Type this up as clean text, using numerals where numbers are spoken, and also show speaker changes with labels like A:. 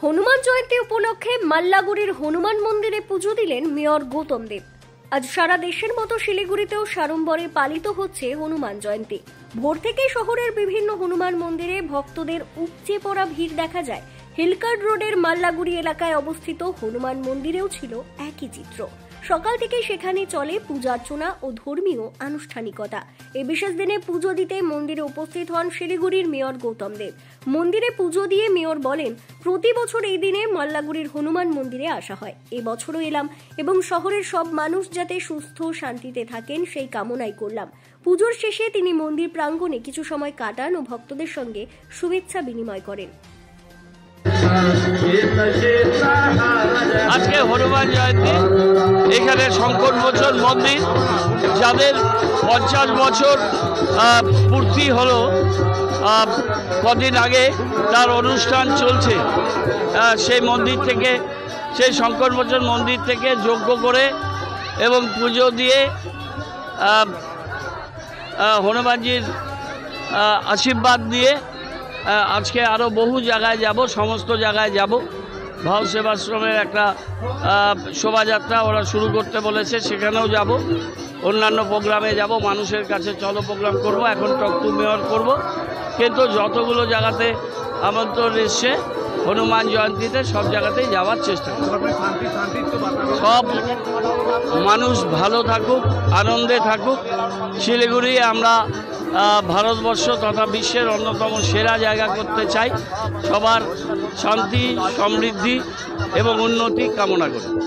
A: হনুমান জয়ন্তী উপলক্ষে মাল্লাগুড়ির হনুমান মন্দিরে পুজো দিলেন মেয়র গৌতম দেব। আজ সারা দেশের মতো শিলিগুড়িতেও সাড়ম্বরে পালিত হচ্ছে হনুমান জয়ন্তী। ভোর থেকেই শহরের বিভিন্ন হনুমান মন্দিরে ভক্তদের উপচে পড়া ভিড় দেখা যায়। হিলকার্ড রোডের মাল্লাগুড়ি এলাকায় অবস্থিত হনুমান মন্দিরেও ছিল একই চিত্র। সকাল থেকে সেখানে চলে পূজার্চনা ও ধর্মীয় আনুষ্ঠানিকতা। এই বিশেষ দিনে পুজো দিতে মন্দিরে উপস্থিত হন শিলিগুড়ির মেয়র গৌতম দেব। মন্দিরে পুজো দিয়ে মেয়র বলেন, প্রতি বছর এই দিনে মাল্লাগুড়ির হনুমান মন্দিরে আসা হয়। এবছরও এলাম এবং শহরের সব মানুষ যাতে সুস্থ শান্তিতে থাকেন সেই কামনাই করলাম। পুজোর শেষে তিনি মন্দির প্রাঙ্গণে কিছু সময় কাটান ও ভক্তদের সঙ্গে শুভেচ্ছা বিনিময় করেন।
B: আজকে হনুমান জয়ন্তী, এখানে শঙ্কর মোচন মন্দির, যাদের 50 বছর পূর্তি হলো কদিন আগে, তার অনুষ্ঠান চলছে। সেই মন্দির থেকে, সেই শঙ্কর মোচন মন্দির থেকে যজ্ঞ করে এবং পুজো দিয়ে হনুমানজির আশীর্বাদ দিয়ে আজকে আরও বহু জায়গায় যাব, সমস্ত জায়গায় যাব। ভাব সেবাশ্রমের একটা শোভাযাত্রা ওরা শুরু করতে বলেছে, সেখানেও যাব। অন্যান্য প্রোগ্রামে যাব, মানুষের কাছে চলো প্রোগ্রাম করব, এখন টক টু মেয়র করব। কিন্তু যতগুলো জায়গাতে আমন্ত্রণ এসছে হনুমান জয়ন্তীতে, সব জায়গাতেই যাওয়ার চেষ্টা করব। সব মানুষ ভালো থাকুক, আনন্দে থাকুক। শিলিগুড়ি আমরা ভারতবর্ষ তথা বিশ্বের অন্যতম সেরা জায়গা করতে চাই। সবার শান্তি, সমৃদ্ধি এবং উন্নতি কামনা করি।